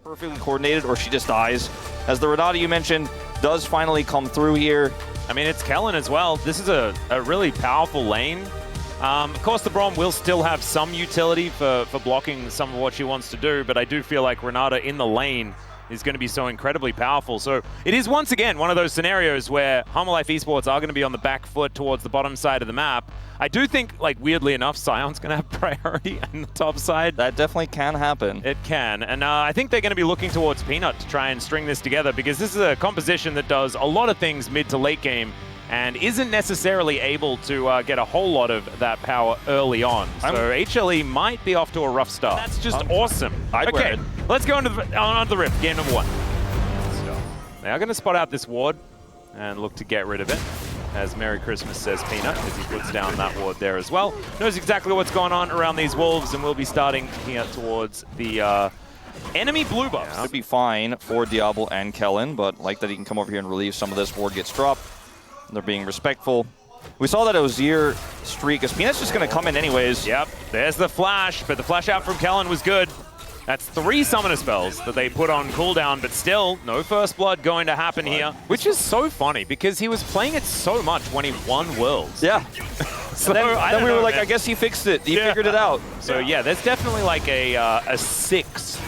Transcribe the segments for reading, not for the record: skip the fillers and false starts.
perfectly coordinated or she just dies. As the Renata you mentioned does finally come through here. I mean, it's Kellen as well. This is a really powerful lane. Of course, the Braum will still have some utility for blocking some of what she wants to do, but I do feel like Renata in the lane is going to be so incredibly powerful. So it is once again one of those scenarios where Life Esports are going to be on the back foot towards the bottom side of the map. I do think, like, weirdly enough, Sion's going to have priority on the top side. That definitely can happen. It can. And I think they're going to be looking towards Peanut to try and string this together, because this is a composition that does a lot of things mid to late game and isn't necessarily able to get a whole lot of that power early on. So HLE might be off to a rough start. That's just awesome. Okay, let's go on to the Rift, game number 1. So they are going to spot out this ward and look to get rid of it. As Merry Christmas says Peanut, as he puts down that ward there as well. Knows exactly what's going on around these wolves, and we'll be starting here towards the enemy blue buffs. Should be fine for Diablo and Kellen, but like that he can come over here and relieve some of this. Ward gets dropped. They're being respectful. We saw that Ozier streak, as Peanut's just going to come in anyways. Yep, there's the flash, but the flash out from Kellen was good. That's 3 summoner spells that they put on cooldown, but still, no first blood going to happen here. Which is so funny, because he was playing it so much when he won Worlds. Yeah. So then we were like, I guess he fixed it. He figured it out. So yeah, there's definitely like a 6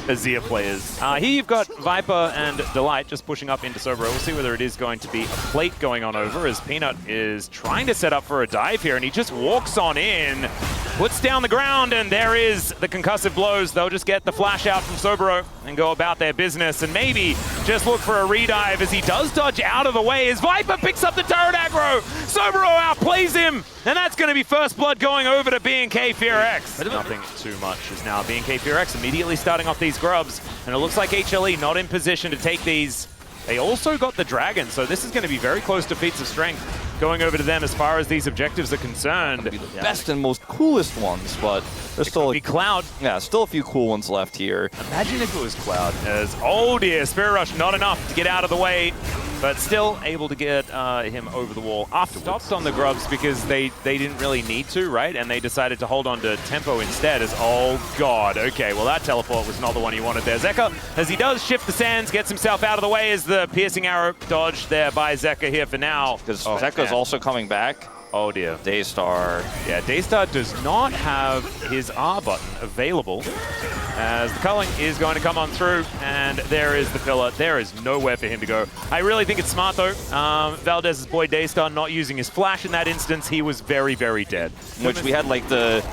Azir players. Here you've got Viper and Delight just pushing up into Sobro. We'll see whether it is going to be a plate going on over, as Peanut is trying to set up for a dive here, and he just walks on in, puts down the ground, and there is the concussive blows. They'll just get the flash out from Sobro and go about their business, and maybe just look for a redive, as he does dodge out of the way as Viper picks up the turret aggro. Sobro outplays him, and that's going to be first blood going over to BNK FearX. Nothing too much is now BNK FearX immediately starting off these grubs, and it looks like HLE not in position to take these. They also got the dragon, so this is going to be very close to feats of strength going over to them as far as these objectives are concerned. Be the best and most coolest ones, but there's still be Cloud. Yeah, still a few cool ones left here. Imagine if it was Cloud. As oh dear, Spirit Rush not enough to get out of the way, but still able to get him over the wall afterwards. Stopped on the grubs because they didn't really need to, right? And they decided to hold on to tempo instead. As oh god, okay, well that teleport was not the one he wanted there. Zeka, as he does shift the sands, gets himself out of the way as the piercing arrow dodge there by Zeka here for now. Because Zeka's also coming back. Oh dear. Daystar. Yeah, Daystar does not have his R button available, as the culling is going to come on through, and there is the pillar. There is nowhere for him to go. I really think it's smart though. Valdez's boy Daystar not using his flash in that instance. He was very, very dead. Which we had like the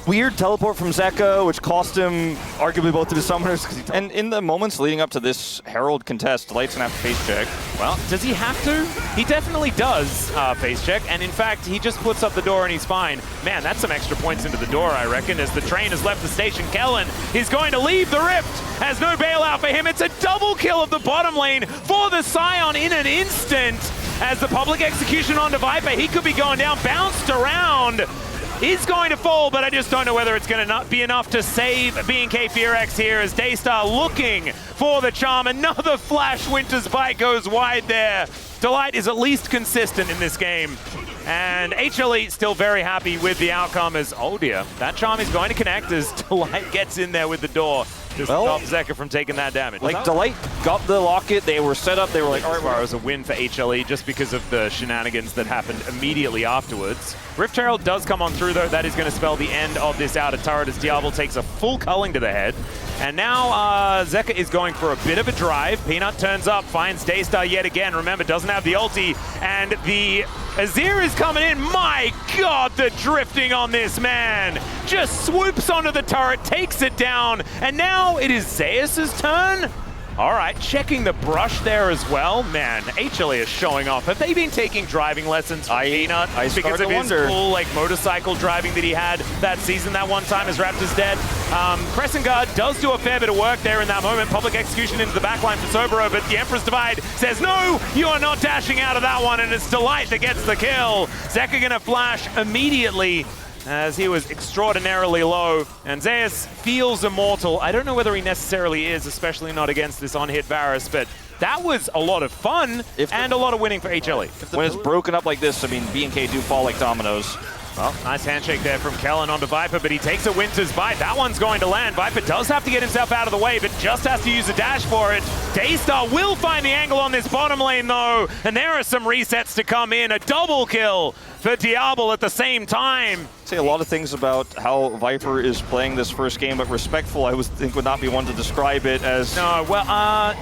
weird teleport from Zeka, which cost him arguably both of his summoners. And in the moments leading up to this Herald contest, Delight's going to have to face check. Well, does he have to? He definitely does face check, and in fact, he just puts up the door and he's fine. Man, that's some extra points into the door, I reckon, as the train has left the station. Kellen is going to leave the Rift. Has no bailout for him. It's a double kill of the bottom lane for the Sion in an instant. As the public execution onto Viper, he could be going down, bounced around. He's going to fall, but I just don't know whether it's going to not be enough to save BNK FearX here, as Daystar looking for the charm. Another flash Winter's Bite goes wide there. Delight is at least consistent in this game. And HLE still very happy with the outcome, as, oh dear, that charm is going to connect as Delight gets in there with the door. Just stop Zeka from taking that damage. Like, Delight got the locket, they were set up, they were like, all right, well, it was a win for HLE just because of the shenanigans that happened immediately afterwards. Rift Herald does come on through though. That is going to spell the end of this outer turret, as Diablo takes a full culling to the head. And now Zeka is going for a bit of a drive. Peanut turns up, finds Daystar yet again. Remember, doesn't have the ulti, and the Azir is coming in. My god, the drifting on this man. Just swoops onto the turret, takes it down, and now it is Zeus' turn. All right, checking the brush there as well. Man, HLE is showing off. Have they been taking driving lessons from Peanut? Because of his cool motorcycle driving that he had that season, that one time as Raptor's dead. Crescent Guard does do a fair bit of work there in that moment. Public execution into the backline for Sobro, but the Emperor's Divide says, no, you are not dashing out of that one, and it's Delight that gets the kill. Zeka gonna flash immediately, as he was extraordinarily low, and Zeus feels immortal. I don't know whether he necessarily is, especially not against this on-hit Varus, but that was a lot of fun and a lot of winning for HLE. When it's broken up like this, I mean, BNK do fall like dominoes. Well, nice handshake there from Kellen onto Viper, but he takes a Winter's Bite. That one's going to land. Viper does have to get himself out of the way, but just has to use a dash for it. Daystar will find the angle on this bottom lane, though, and there are some resets to come in. A double kill for Diablo at the same time. Say a lot of things about how Viper is playing this first game, but respectful, I would think, would not be one to describe it as... No, well,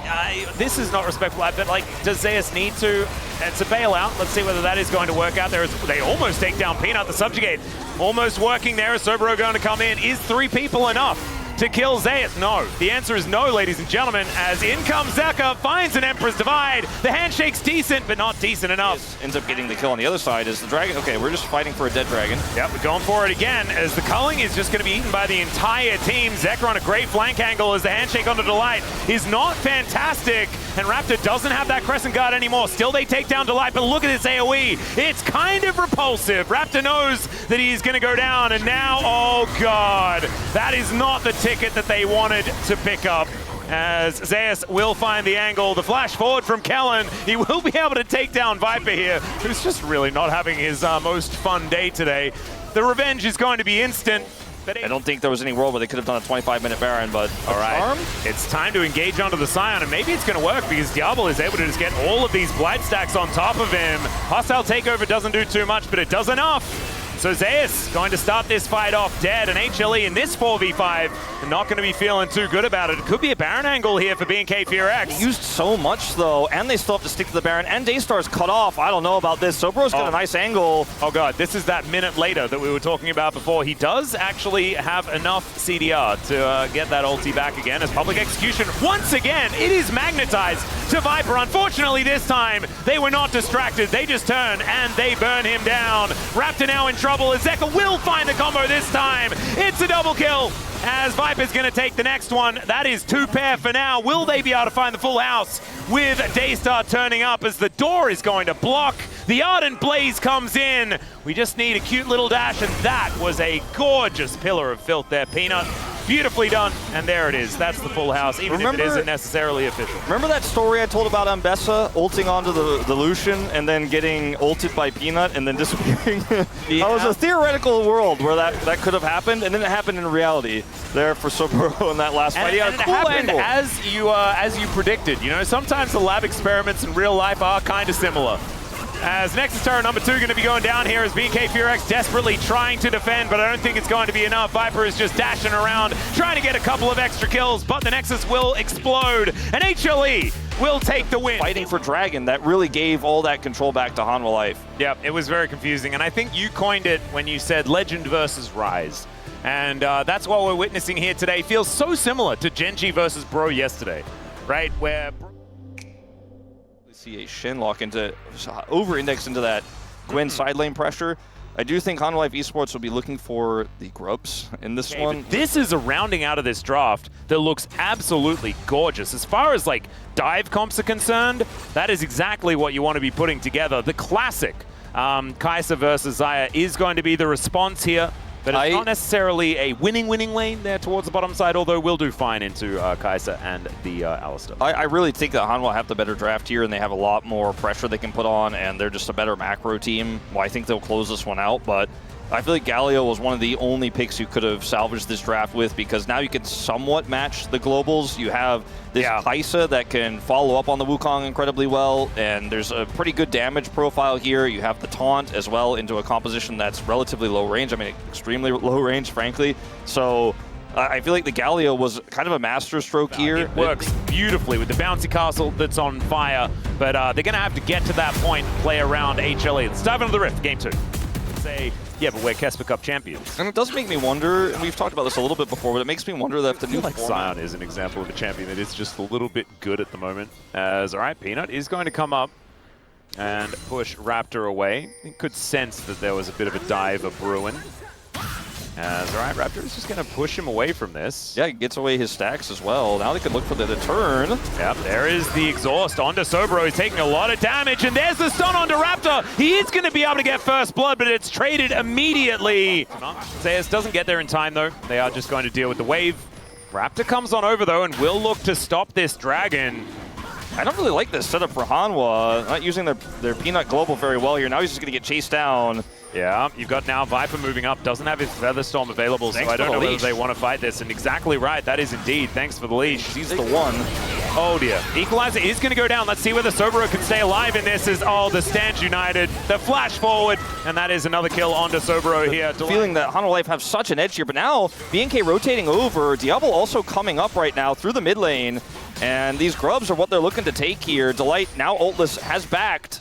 this is not respectful, but like, does Zeus need to? It's a bailout. Let's see whether that is going to work out. They almost take down Peanut, the subjugate. Almost working there. Sobro going to come in. Is 3 people enough to kill Zeus? No. The answer is no, ladies and gentlemen, as in comes Zeka, finds an Emperor's Divide. The handshake's decent, but not decent enough. Ends up getting the kill on the other side is the dragon. Okay, we're just fighting for a dead dragon. Yep, we're going for it again, as the culling is just going to be eaten by the entire team. Zeka on a great flank angle as the handshake onto Delight is not fantastic, and Raptor doesn't have that Crescent Guard anymore. Still, they take down Delight, but look at this AoE. It's kind of repulsive. Raptor knows that he's going to go down, and now, oh god, that is not the ticket that they wanted to pick up, as Zeus will find the angle. The flash forward from Kellen. He will be able to take down Viper here, who's just really not having his most fun day today. The revenge is going to be instant. But I don't think there was any world where they could have done a 25-minute Baron, but all right, it's time to engage onto the Scion, and maybe it's going to work because Diablo is able to just get all of these Blight stacks on top of him. Hostile Takeover doesn't do too much, but it does enough. So Zeus going to start this fight off dead, and HLE in this 4v5 not going to be feeling too good about it. It could be a Baron angle here for BNK FearX. He used so much though, and they still have to stick to the Baron, and Daystar's cut off. I don't know about this. Sobro's got a nice angle. Oh god, this is that minute later that we were talking about before. He does actually have enough CDR to get that ulti back again, as Public Execution, once again, it is magnetized to Viper. Unfortunately this time, they were not distracted. They just turn and they burn him down. Raptor now in trouble, as Zeka will find the combo this time. It's a double kill, as Viper's going to take the next one. That is 2 pair for now. Will they be able to find the full house with Daystar turning up, as the door is going to block? The Ardent Blaze comes in. We just need a cute little dash, and that was a gorgeous pillar of filth there, Peanut. Beautifully done, and there it is. That's the full house, even if it isn't necessarily official. Remember that story I told about Ambessa ulting onto the Lucian and then getting ulted by Peanut and then disappearing? Yeah. That was a theoretical world where that could have happened, and then it happened in reality there for Sobro in that last fight. And it happened as you predicted. You know, sometimes the lab experiments in real life are kind of similar. As Nexus Turret number 2 going to be going down here, as BNK FearX desperately trying to defend, but I don't think it's going to be enough. Viper is just dashing around, trying to get a couple of extra kills, but the Nexus will explode, and HLE will take the win. Fighting for Dragon, that really gave all that control back to Hanwha Life. Yep, it was very confusing, and I think you coined it when you said Legend versus Rise. And that's what we're witnessing here today. Feels so similar to Genji versus Bro yesterday, right? Where see a Shin lock into over-index into that Gwen side lane pressure. I do think Hanwha Life Esports will be looking for the grubs in this one. This is a rounding out of this draft that looks absolutely gorgeous. As far as like dive comps are concerned, that is exactly what you want to be putting together. The classic Kai'Sa versus Xayah is going to be the response here. But it's not necessarily a winning lane there towards the bottom side, although we'll do fine into Kai'Sa and the Alistar. I really think that Hanwha have the better draft here, and they have a lot more pressure they can put on, and they're just a better macro team. Well, I think they'll close this one out, but I feel like Galio was one of the only picks you could have salvaged this draft with, because now you can somewhat match the globals. You have this Kai'Sa that can follow up on the Wukong incredibly well, and there's a pretty good damage profile here. You have the taunt as well into a composition that's relatively low range. I mean, extremely low range, frankly. So I feel like the Galio was kind of a masterstroke here. It works beautifully with the bouncy castle that's on fire, but they're going to have to get to that point and play around HLE. Let's dive into the Rift, game 2. Say, yeah, but we're Kesper Cup champions. And it does make me wonder, and we've talked about this a little bit before, but it makes me wonder that if the new Scion is an example of a champion that is just a little bit good at the moment. As, all right, Peanut is going to come up and push Raptor away. You could sense that there was a bit of a dive of brewing. As, all right, Raptor is just going to push him away from this. Yeah, he gets away his stacks as well. Now they can look for the turn. Yep, there is the exhaust onto Sobro. He's taking a lot of damage, and there's the stun onto Raptor. He is going to be able to get first blood, but it's traded immediately. Zeus doesn't get there in time, though. They are just going to deal with the wave. Raptor comes on over, though, and will look to stop this dragon. I don't really like this setup for Hanwha. Not using their Peanut Global very well here. Now he's just going to get chased down. Yeah, you've got now Viper moving up, doesn't have his Featherstorm available, so I don't know whether they want to fight this. And exactly right, that is indeed. Thanks for the leash. He's the one. Oh dear. Equalizer is going to go down. Let's see whether Sobero can stay alive in this. The stands united, the flash forward, and that is another kill onto Sobero here. Feeling that Hanwha Life have such an edge here, but now BNK rotating over. Diablo also coming up right now through the mid lane, and these grubs are what they're looking to take here. Delight, now ultless, has backed.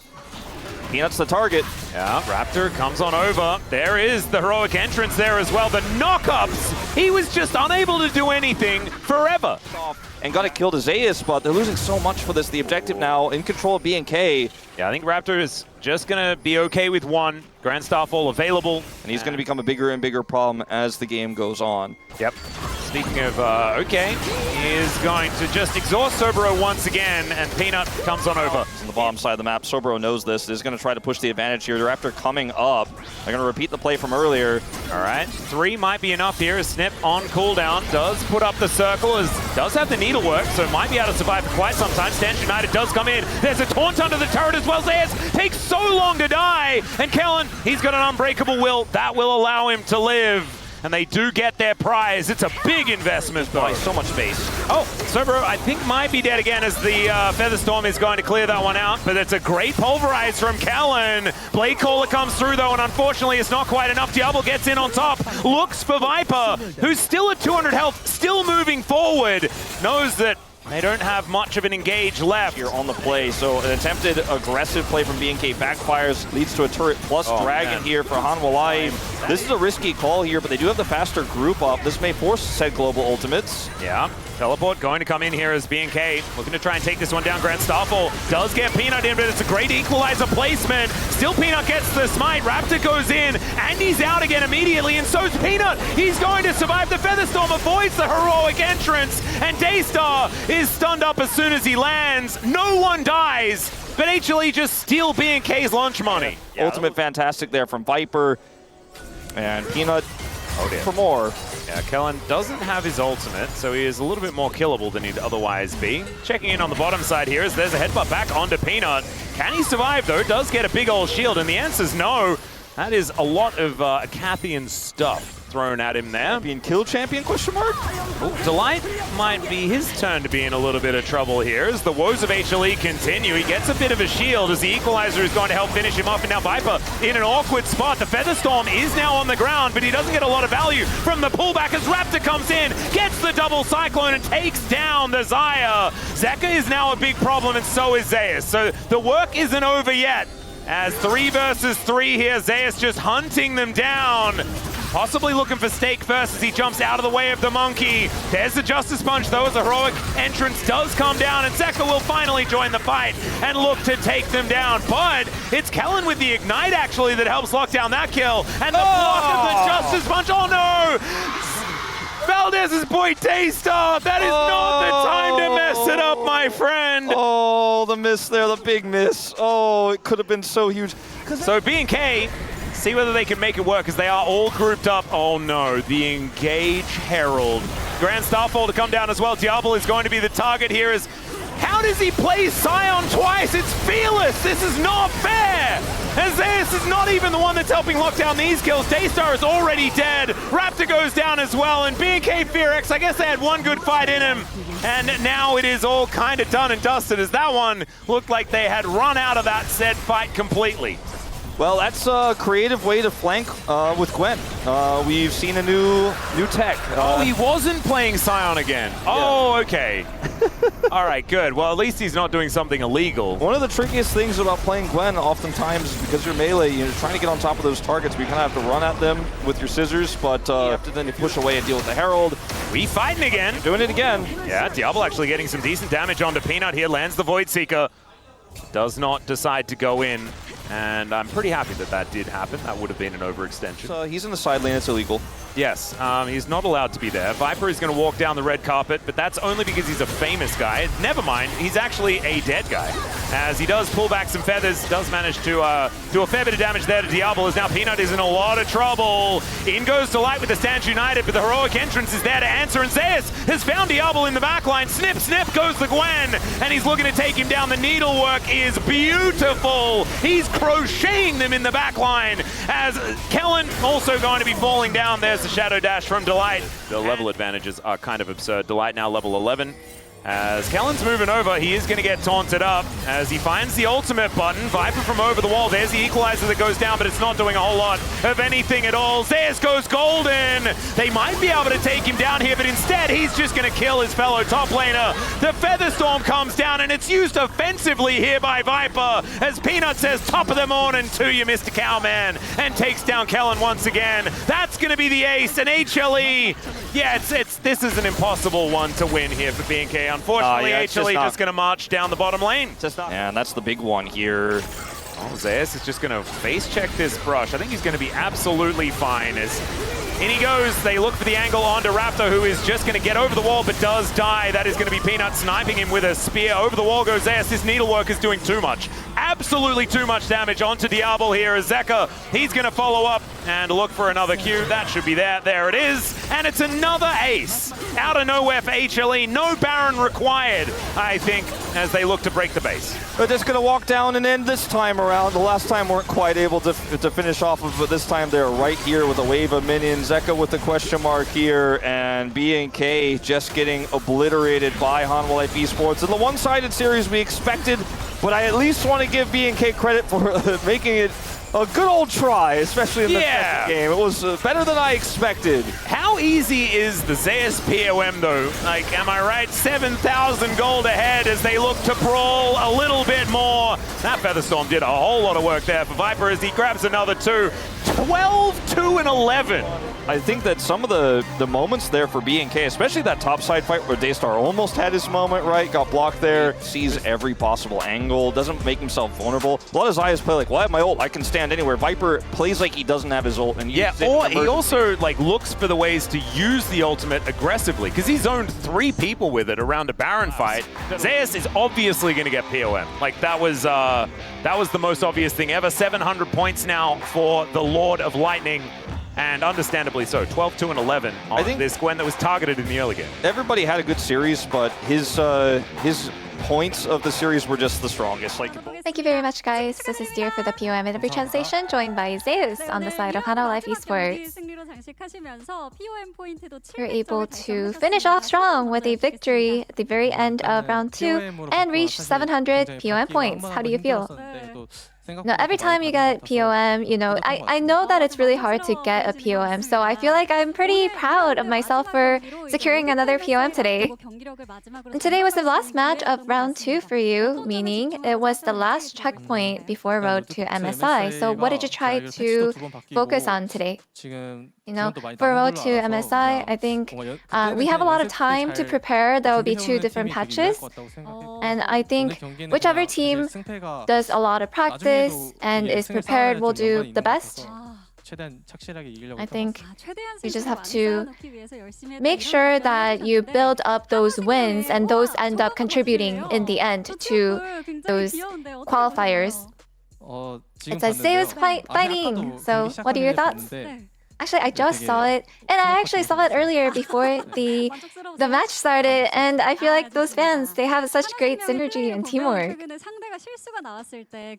Peanut's the target. Yeah, Raptor comes on over. There is the heroic entrance there as well. The knockups, he was just unable to do anything forever. And got to kill to Zeus, but they're losing so much for this. The objective now in control of BNK. Yeah, I think Raptor is just going to be okay with one. Grand Starfall available. And he's going to become a bigger and bigger problem as the game goes on. Yep. Speaking of, okay, he is going to just exhaust Sobero once again, and Peanut comes on over. He's on the bottom side of the map. Sobero knows this. He's going to try to push the advantage here. Raptor coming up. They're going to repeat the play from earlier. All right, 3 might be enough here. Snip on cooldown, does put up the circle, does have the needlework, so might be able to survive for quite some time. Stance United does come in. There's a taunt under the turret as well. Zeus takes so long to die, and Kellen, he's got an unbreakable will. That will allow him to live. And they do get their prize. It's a big investment, though. So much space. Oh, Sobero, I think, might be dead again as the Featherstorm is going to clear that one out. But it's a great pulverize from Kellen. Blade Caller comes through, though, and unfortunately it's not quite enough. Diablo gets in on top, looks for Viper, who's still at 200 health, still moving forward. Knows that they don't have much of an engage left. Here on the play, so an attempted aggressive play from BNK backfires, leads to a turret plus Dragon here for Hanwha Life. This is a risky call here, but they do have the faster group up. This may force said global ultimates. Yeah, Teleport going to come in here as BNK, looking to try and take this one down. Grand Starfall does get Peanut in, but it's a great equalizer placement. Still Peanut gets the smite, Raptor goes in, and he's out again immediately, and so's Peanut. He's going to survive. The Featherstorm avoids the heroic entrance, and Daystar is stunned up as soon as he lands. No one dies, but HLE just steal BNK's lunch money. Yeah, ultimate fantastic there from Viper, and Peanut for more. Yeah, Kellen doesn't have his ultimate, so he is a little bit more killable than he'd otherwise be. Checking in on the bottom side here as there's a headbutt back onto Peanut. Can he survive, though? Does get a big old shield, and the answer's no. That is a lot of Acathian stuff thrown at him there. Being kill champion, question mark? Oh, Delight might be his turn to be in a little bit of trouble here as the woes of HLE continue. He gets a bit of a shield as the equalizer is going to help finish him off, and now Viper in an awkward spot. The Featherstorm is now on the ground, but he doesn't get a lot of value from the pullback as Raptor comes in, gets the double cyclone and takes down the Xayah. Zeka is now a big problem, and so is Zeus. So the work isn't over yet. As 3 versus 3 here, Zeus just hunting them down. Possibly looking for stake first as he jumps out of the way of the monkey. There's the Justice Punch, though, as the heroic entrance does come down, and Zeka will finally join the fight and look to take them down. But it's Kellen with the Ignite, actually, that helps lock down that kill. And the block of the Justice Punch, oh no! Valdez's boy Daystar, that is not the time to mess it up, my friend. Oh, the miss there, the big miss. Oh, it could have been so huge. So BNK, see whether they can make it work, as they are all grouped up. Oh no, the Engage Herald. Grand Starfall to come down as well. Diablo is going to be the target here. How does he play Scion twice? It's fearless. This is not fair. And Zeus is not even the one that's helping lock down these kills. Daystar is already dead. Raptor goes down as well. And BNK Fearex, I guess they had one good fight in him. And now it is all kind of done and dusted, as that one looked like they had run out of that said fight completely. Well, that's a creative way to flank with Gwen. We've seen a new tech. Oh, he wasn't playing Scion again. Oh, yeah. Okay. All right, good. Well, at least he's not doing something illegal. One of the trickiest things about playing Gwen oftentimes is because you're melee, you're trying to get on top of those targets, but you kind of have to run at them with your scissors, but you have to then push away and deal with the Herald. We fighting again. Doing it again. Yeah, Diablo actually getting some decent damage onto Peanut here. Lands the Void Seeker. Does not decide to go in. And I'm pretty happy that that did happen. That would have been an overextension. So he's in the side lane, it's illegal. Yes, he's not allowed to be there. Viper is going to walk down the red carpet, but that's only because he's a famous guy. Never mind, he's actually a dead guy. As he does pull back some feathers, does manage to do a fair bit of damage there to Diablo, as now Peanut is in a lot of trouble. In goes Delight with the Stance United, but the heroic entrance is there to answer, and Zeus has found Diablo in the backline. Snip, snip goes the Gwen, and he's looking to take him down. The needlework is beautiful. He's crocheting them in the backline, as Kellen also going to be falling down. There's the Shadow Dash from Delight. The level advantages are kind of absurd. Delight now level 11. As Kellen's moving over, he is going to get taunted up as he finds the ultimate button. Viper from over the wall. There's the equalizer that goes down, but it's not doing a whole lot of anything at all. Zeus goes golden. They might be able to take him down here, but instead he's just going to kill his fellow top laner. The Featherstorm comes down, and it's used offensively here by Viper as Peanut says, top of the morning to you, Mr. Cowman, and takes down Kellen once again. That's going to be the ace, and HLE. Yeah, this is an impossible one to win here for BNK. Unfortunately, HLE just going to march down the bottom lane. And that's the big one here. Oh, Zeus is just going to face check this brush. I think he's going to be absolutely fine. As in he goes, they look for the angle onto Raptor, who is just going to get over the wall but does die. That is going to be Peanut sniping him with a spear. Over the wall goes Zeus. This needlework is doing too much. Absolutely too much damage onto Diablo here as Zeka. He's going to follow up and look for another Q. That should be there. There it is. And it's another ace. Out of nowhere for HLE. No Baron required, I think, as they look to break the base. They're just going to walk down and end this time around. The last time weren't quite able to finish off of, but this time they're right here with a wave of minions. Zeka with the question mark here, and BNK just getting obliterated by Hanwha Life Esports. In the one-sided series we expected, but I at least want to give BNK credit for making it a good old try, especially in the second game. It was better than I expected. How easy is the Zeus POM though? Like, am I right? 7,000 gold ahead as they look to brawl a little bit more. That Featherstorm did a whole lot of work there for Viper as he grabs another 2. 12, 2, and 11. I think that some of the moments there for BNK, especially that top side fight where Daystar almost had his moment, right? Got blocked there, sees every possible angle, doesn't make himself vulnerable. A lot of Zayas play like, well, I have my ult, I can stand anywhere. Viper plays like he doesn't have his ult. And yeah, or he also like looks for the ways to use the ultimate aggressively because he zoned 3 people with it around a Baron fight. Zeus is obviously going to get POM. Like that was the most obvious thing ever. 700 points now for the Lord of Lightning. And understandably so, 12, 2, and 11 on this Gwen that was targeted in the early game. Everybody had a good series, but his points of the series were just the strongest. Like, thank you very much, guys. This is Dear for the POM in every translation, joined by Zeus on the side of Hanwha Life Esports. You're able to finish off strong with a victory at the very end of round 2 and reach 700 POM points. How do you feel? No, every time you get POM, you know, I know that it's really hard to get a POM, so I feel like I'm pretty proud of myself for securing another POM today. And today was the last match of round 2 for you, meaning it was the last checkpoint before Road to MSI. So what did you try to focus on today? You know, for Road to MSI, I think we have a lot of time to prepare. There will be 2 different patches. And I think whichever team does a lot of practice and is prepared will do the best. I think you just have to make sure that you build up those wins and those end up contributing in the end to those qualifiers. It's a Zeus fighting. So what are your thoughts? Actually, I just saw it, and I actually saw it earlier before the match started, and I feel like those fans, they have such great synergy and teamwork.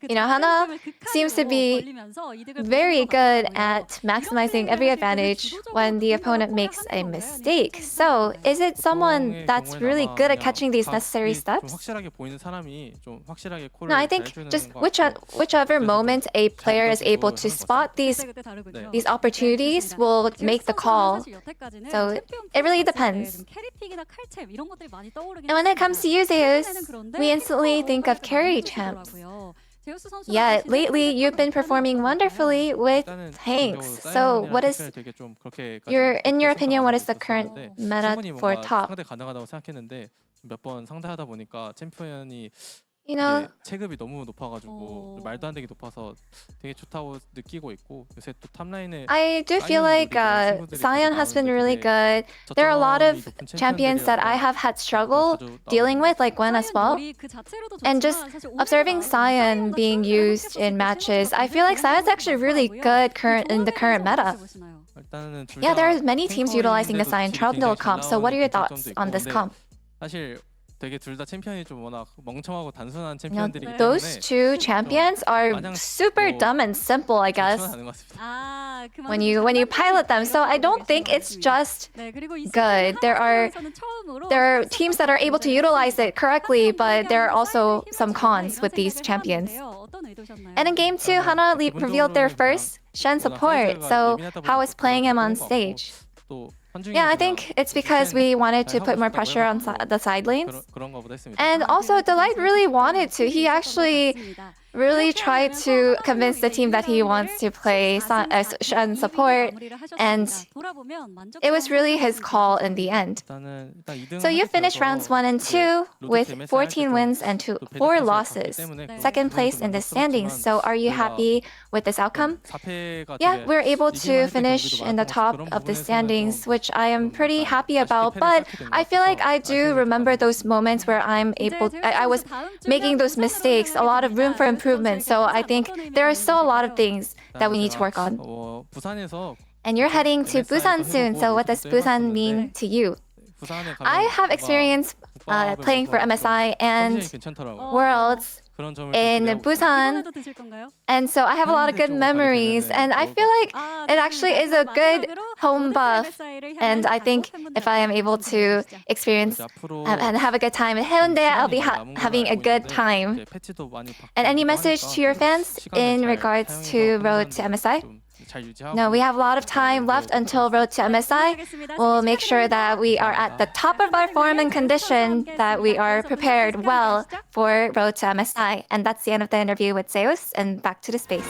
You know, Hana seems to be very good at maximizing every advantage when the opponent makes a mistake. So, is it someone that's really good at catching these necessary steps? No, I think just whichever moment a player is able to spot these opportunities will make the call. So it really depends. And when it comes to you, Zeus, we instantly think of carry champs. Yeah, lately you've been performing wonderfully with tanks. So what is in your opinion, what is the current meta for top? You know, 체급이 너무 높아가지고 말도 안 되게 높아서 되게 좋다고 느끼고 있고 요새 또 탑라인에 I do feel like Sion has been really good. There are a lot of champions that I have had struggle dealing with, like Gwen as well. And just observing Sion being used in matches, I feel like Sion's actually really good in the current meta. Yeah, there are many teams utilizing the Sion Trundle comp. So what are your thoughts on this comp? 사실 되게 둘 다 챔피언이 좀 워낙 멍청하고 단순한 You know, 챔피언들이기 those 때문에 two champions are super dumb and simple, I guess, 않은 것 같습니다. when you pilot them. So I don't think it's just good. There are teams that are able to utilize it correctly, but there are also some cons with these champions. And in game 2, Hana revealed their first Shen support. So how is playing him on stage? 또 Yeah, I think it's because we wanted to put more pressure on the side lanes. 그런 거보다 했습니다. And also, Delight really wanted to. He actually really tried to convince the team that he wants to play Shen support, and it was really his call in the end. So you finished rounds 1 and 2 with 14 wins and 4 losses, second place in the standings. So are you happy with this outcome? Yeah, we're able to finish in the top of the standings, which I am pretty happy about. But I feel like I do remember those moments where I was making those mistakes, a lot of room for improvement. So I think there are still a lot of things that we need to work on. And you're heading to Busan soon. So what does Busan mean to you? I have experience playing for MSI and Worlds in Busan, and so I have a lot of good memories, and I feel like it actually is a good home buff, and I think if I am able to experience and have a good time in Haeundae, I'll be having a good time. And any message to your fans in regards to Road to MSI? No, we have a lot of time left until Road to MSI. We'll make sure that we are at the top of our form and condition, that we are prepared well for Road to MSI. And that's the end of the interview with Zeus, and back to the space.